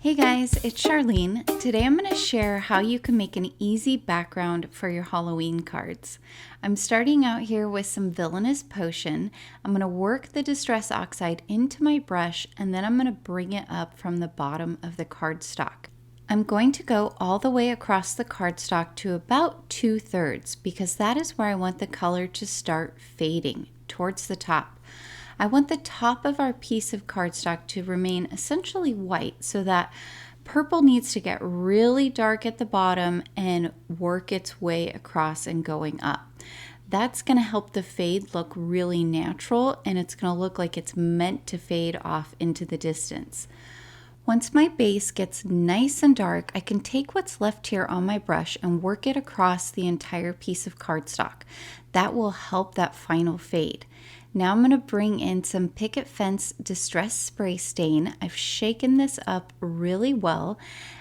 Hey guys, it's Charlene. Today I'm going to share how you can make an easy background for your Halloween cards. I'm starting out here with some Villainous potion. I'm going to work the Distress Oxide into my brush and then I'm going to bring it up from the bottom of the cardstock. I'm going to go all the way across the cardstock to about 2/3 because that is where I want the color to start fading towards the top. I want the top of our piece of cardstock to remain essentially white so that purple needs to get really dark at the bottom and work its way across and going up. That's going to help the fade look really natural and it's going to look like it's meant to fade off into the distance. Once my base gets nice and dark, I can take what's left here on my brush and work it across the entire piece of cardstock. That will help that final fade. Now I'm going to bring in some Picket Fence Distress Spray Stain. I've shaken this up really well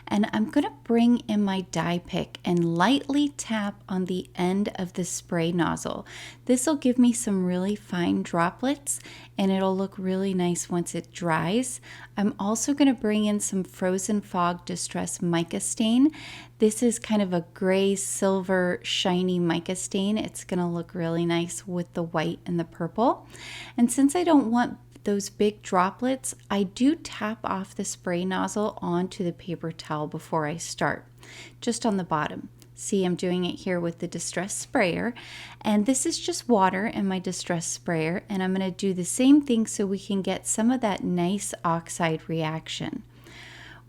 and I'm going to bring in my dye pick and lightly tap on the end of the spray nozzle. This will give me some really fine droplets and it'll look really nice once it dries. I'm also going to bring in some Frozen Fog Distress Mica Stain. This is kind of a gray, silver, shiny mica stain. It's going to look really nice with the white and the purple. And since I don't want those big droplets, I do tap off the spray nozzle onto the paper towel before I start, just on the bottom. See, I'm doing it here with the Distress Sprayer, and this is just water in my Distress Sprayer, and I'm going to do the same thing so we can get some of that nice oxide reaction.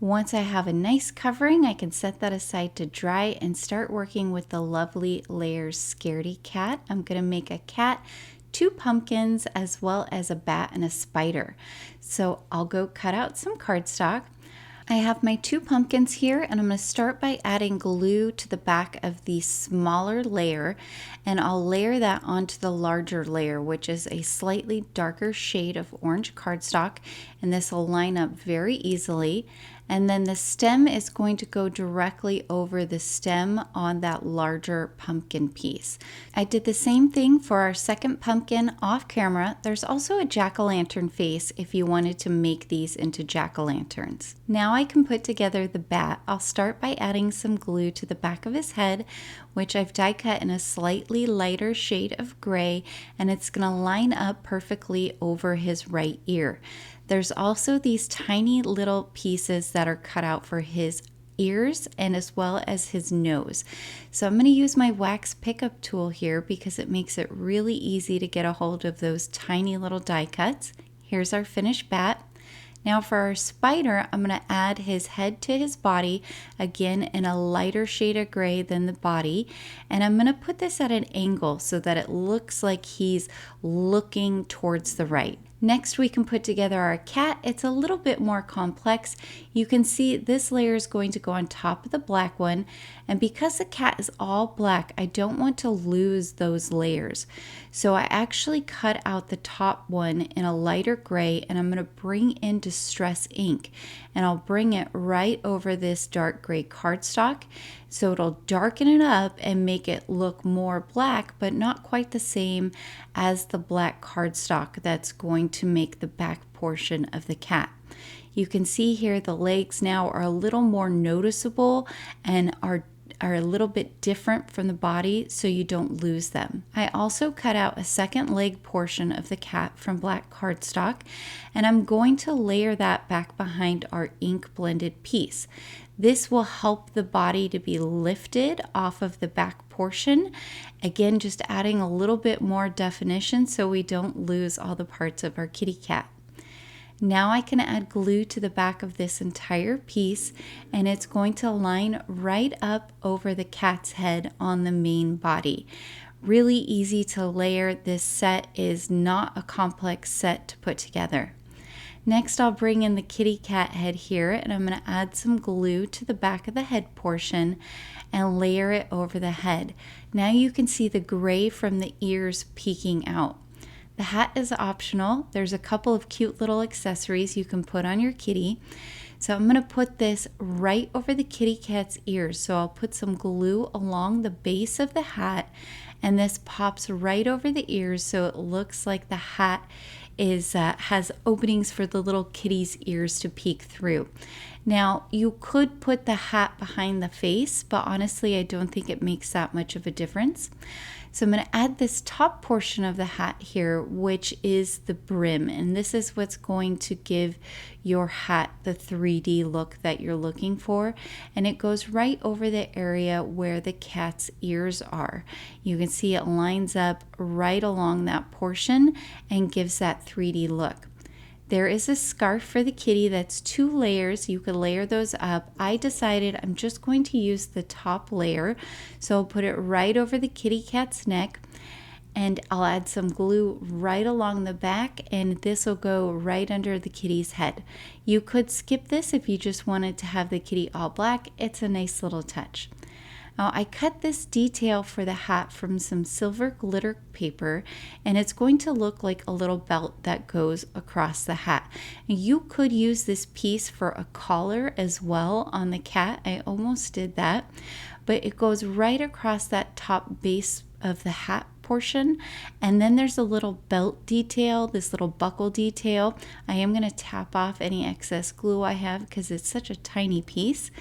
Once I have a nice covering, I can set that aside to dry and start working with the lovely Layers Scaredy cat. I'm going to make a cat, 2 pumpkins, as well as a bat and a spider. So I'll go cut out some cardstock. I have my 2 pumpkins here and I'm going to start by adding glue to the back of the smaller layer and I'll layer that onto the larger layer, which is a slightly darker shade of orange cardstock, and this will line up very easily. And then the stem is going to go directly over the stem on that larger pumpkin piece. I did the same thing for our second pumpkin off camera. There's also a jack-o'-lantern face if you wanted to make these into jack-o'-lanterns. Now I can put together the bat. I'll start by adding some glue to the back of his head, which I've die cut in a slightly lighter shade of gray, and it's going to line up perfectly over his right ear. There's also these tiny little pieces that are cut out for his ears and as well as his nose. So I'm going to use my wax pickup tool here because it makes it really easy to get a hold of those tiny little die cuts. Here's our finished bat. Now for our spider, I'm going to add his head to his body, again in a lighter shade of gray than the body. And I'm going to put this at an angle so that it looks like he's looking towards the right. Next, we can put together our cat. It's a little bit more complex. You can see this layer is going to go on top of the black one. And because the cat is all black, I don't want to lose those layers. So I actually cut out the top one in a lighter gray and I'm going to bring in Distress ink. And I'll bring it right over this dark gray cardstock. So it'll darken it up and make it look more black, but not quite the same as the black cardstock that's going to make the back portion of the cat. You can see here the legs now are a little more noticeable and are a little bit different from the body so you don't lose them. I also cut out a second leg portion of the cat from black cardstock and I'm going to layer that back behind our ink blended piece. This will help the body to be lifted off of the back portion. Again, just adding a little bit more definition so we don't lose all the parts of our kitty cat. Now I can add glue to the back of this entire piece and it's going to line right up over the cat's head on the main body. Really easy to layer. This set is not a complex set to put together. Next, I'll bring in the kitty cat head here and I'm going to add some glue to the back of the head portion and layer it over the head. Now you can see the gray from the ears peeking out. The hat is optional. There's a couple of cute little accessories you can put on your kitty. So I'm going to put this right over the kitty cat's ears. So I'll put some glue along the base of the hat and this pops right over the ears so it looks like the hat has openings for the little kitty's ears to peek through. Now, you could put the hat behind the face, but honestly, I don't think it makes that much of a difference. So I'm going to add this top portion of the hat here, which is the brim. And this is what's going to give your hat the 3D look that you're looking for. And it goes right over the area where the cat's ears are. You can see it lines up right along that portion and gives that 3D look. There is a scarf for the kitty that's 2 layers. You could layer those up. I decided I'm just going to use the top layer. So I'll put it right over the kitty cat's neck, and I'll add some glue right along the back, and this will go right under the kitty's head. You could skip this if you just wanted to have the kitty all black. It's a nice little touch. Now, I cut this detail for the hat from some silver glitter paper, and it's going to look like a little belt that goes across the hat. You could use this piece for a collar as well on the cat. I almost did that, but it goes right across that top base of the hat portion, and then there's a little belt detail, this little buckle detail. I am going to tap off any excess glue I have because it's such a tiny piece.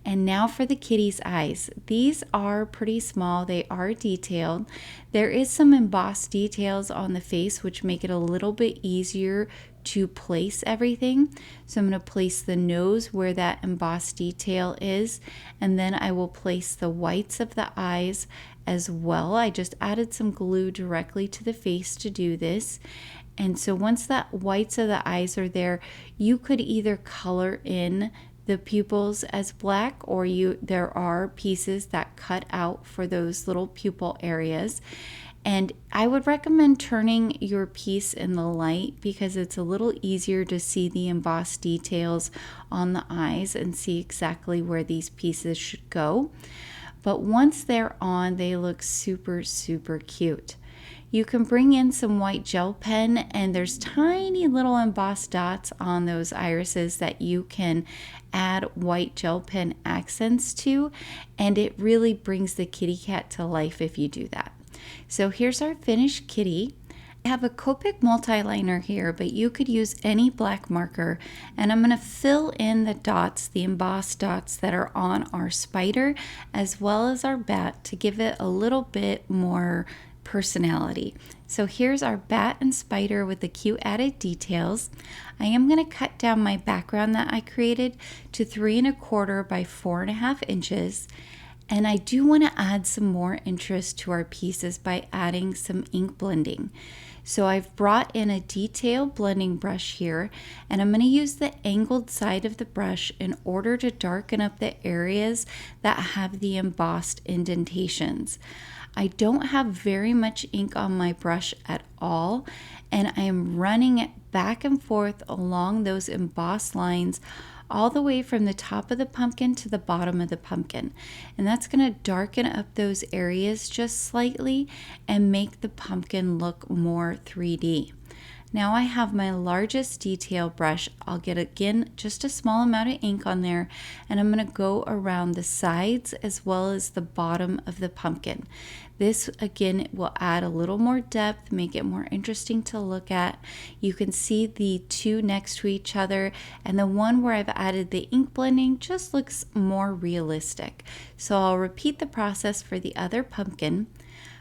And now for the kitty's eyes. These are pretty small. They are detailed. There is some embossed details on the face which make it a little bit easier to place everything. So I'm going to place the nose where that embossed detail is, and then I will place the whites of the eyes as well. I just added some glue directly to the face to do this. And so once that whites of the eyes are there, you could either color in the pupils as black, or there are pieces that cut out for those little pupil areas. And I would recommend turning your piece in the light because it's a little easier to see the embossed details on the eyes and see exactly where these pieces should go. But once they're on, they look super, super cute. You can bring in some white gel pen, and there's tiny little embossed dots on those irises that you can add white gel pen accents to, and it really brings the kitty cat to life if you do that. So here's our finished kitty. I have a Copic Multiliner here, but you could use any black marker, and I'm going to fill in the dots, the embossed dots that are on our spider as well as our bat to give it a little bit more personality. So here's our bat and spider with the cute added details. I am going to cut down my background that I created to 3 1/4 by 4.5 inches. And I do want to add some more interest to our pieces by adding some ink blending. So I've brought in a detail blending brush here, and I'm going to use the angled side of the brush in order to darken up the areas that have the embossed indentations. I don't have very much ink on my brush at all, and I am running it back and forth along those embossed lines all the way from the top of the pumpkin to the bottom of the pumpkin. And that's going to darken up those areas just slightly and make the pumpkin look more 3D. Now I have my largest detail brush. I'll get, again, just a small amount of ink on there, and I'm going to go around the sides as well as the bottom of the pumpkin. This, again, will add a little more depth, make it more interesting to look at. You can see the two next to each other, and the one where I've added the ink blending just looks more realistic. So I'll repeat the process for the other pumpkin.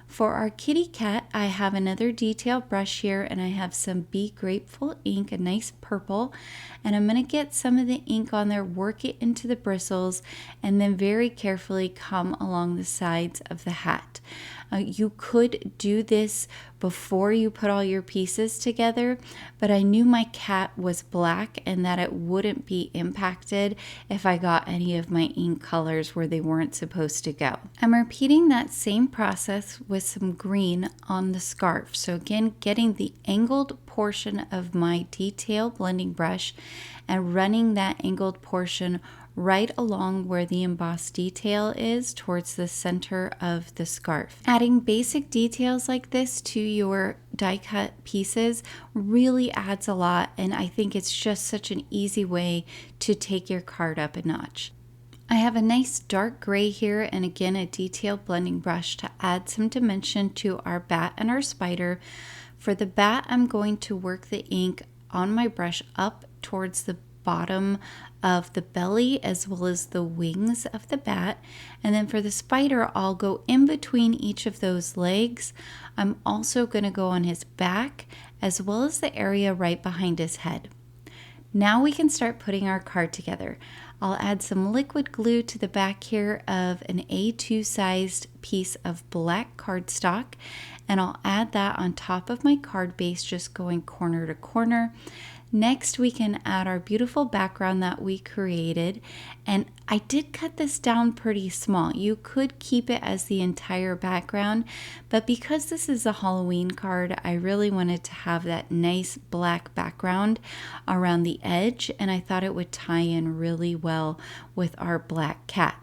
For our kitty cat, I have another detail brush here, and I have some Be Grateful ink, a nice purple, and I'm going to get some of the ink on there, work it into the bristles, and then very carefully come along the sides of the hat. You could do this before you put all your pieces together, but I knew my cat was black and that it wouldn't be impacted if I got any of my ink colors where they weren't supposed to go. I'm repeating that same process with some green on the scarf. So again, getting the angled portion of my detail blending brush and running that angled portion right along where the embossed detail is towards the center of the scarf. Adding basic details like this to your die cut pieces really adds a lot, and I think it's just such an easy way to take your card up a notch. I have a nice dark gray here, and again a detail blending brush to add some dimension to our bat and our spider. For the bat, I'm going to work the ink on my brush up towards the bottom of the belly as well as the wings of the bat. And then for the spider, I'll go in between each of those legs. I'm also going to go on his back as well as the area right behind his head. Now we can start putting our card together. I'll add some liquid glue to the back here of an A2 sized piece of black cardstock, and I'll add that on top of my card base, just going corner to corner. Next, we can add our beautiful background that we created, and I did cut this down pretty small. You could keep it as the entire background, but because this is a Halloween card, I really wanted to have that nice black background around the edge, and I thought it would tie in really well with our black cat.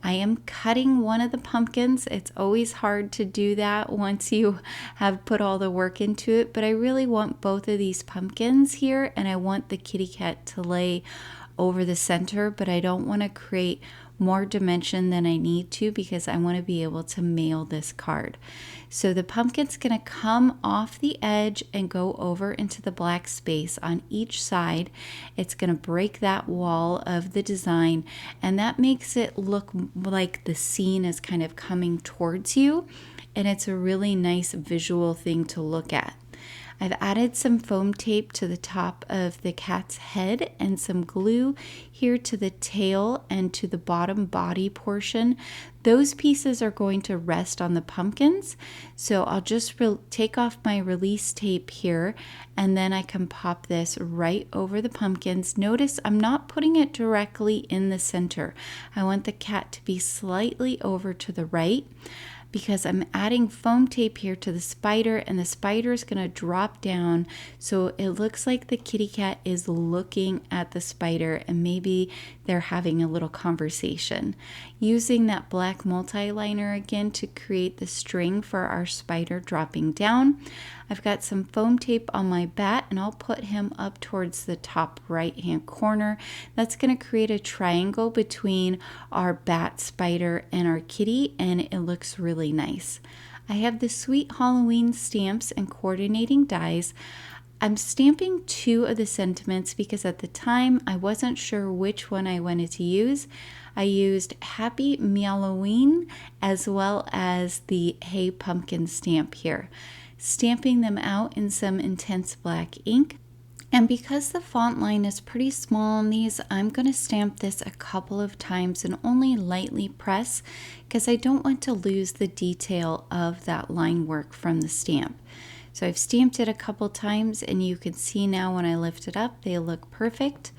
I am cutting one of the pumpkins. It's always hard to do that once you have put all the work into it, but I really want both of these pumpkins here, and I want the kitty cat to lay over the center, but I don't want to create more dimension than I need to because I want to be able to mail this card. So the pumpkin's going to come off the edge and go over into the black space on each side. It's going to break that wall of the design, and that makes it look like the scene is kind of coming towards you, and it's a really nice visual thing to look at. I've added some foam tape to the top of the cat's head and some glue here to the tail and to the bottom body portion. Those pieces are going to rest on the pumpkins, so I'll just take off my release tape here, and then I can pop this right over the pumpkins. Notice I'm not putting it directly in the center. I want the cat to be slightly over to the right, because I'm adding foam tape here to the spider, and the spider is going to drop down so it looks like the kitty cat is looking at the spider and maybe they're having a little conversation. Using that black multiliner again to create the string for our spider dropping down. I've got some foam tape on my bat, and I'll put him up towards the top right hand corner. That's going to create a triangle between our bat, spider, and our kitty, and it looks really nice. I have the Sweet Halloween stamps and coordinating dies. I'm stamping 2 of the sentiments because at the time I wasn't sure which one I wanted to use. I used Happy Meowloween as well as the Hey Pumpkin stamp here. Stamping them out in some intense black ink. And because the font line is pretty small on these, I'm going to stamp this a couple of times and only lightly press because I don't want to lose the detail of that line work from the stamp. So I've stamped it a couple times, and you can see now when I lift it up, they look perfect.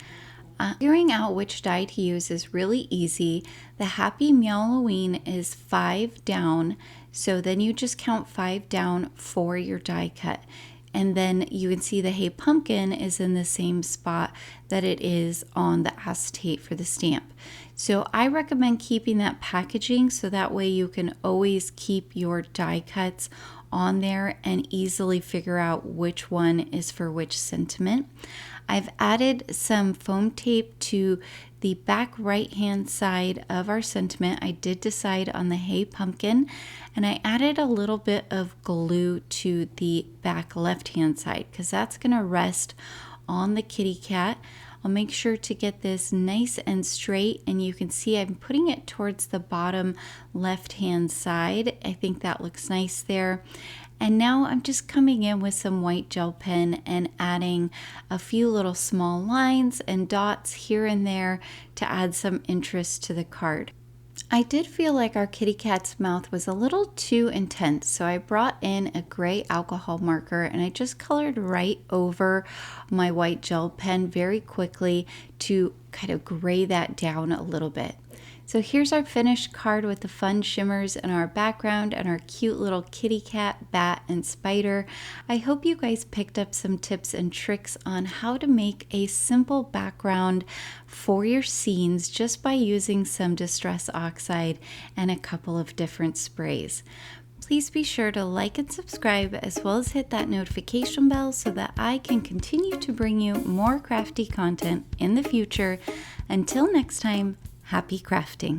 Figuring out which die to use is really easy. The Happy Meowloween is 5 down, so then you just count 5 down for your die cut. And then you can see the Hey Pumpkin is in the same spot that it is on the acetate for the stamp. So I recommend keeping that packaging so that way you can always keep your die cuts on there and easily figure out which one is for which sentiment. I've added some foam tape to the back right hand side of our sentiment. I did decide on the Hey Pumpkin, and I added a little bit of glue to the back left hand side because that's going to rest on the kitty cat. I'll make sure to get this nice and straight, and you can see I'm putting it towards the bottom left hand side. I think that looks nice there. And now I'm just coming in with some white gel pen and adding a few little small lines and dots here and there to add some interest to the card. I did feel like our kitty cat's mouth was a little too intense, so I brought in a gray alcohol marker and I just colored right over my white gel pen very quickly to kind of gray that down a little bit. So here's our finished card with the fun shimmers in our background and our cute little kitty cat, bat, and spider. I hope you guys picked up some tips and tricks on how to make a simple background for your scenes just by using some Distress Oxide and a couple of different sprays. Please be sure to like and subscribe as well as hit that notification bell so that I can continue to bring you more crafty content in the future. Until next time, happy crafting.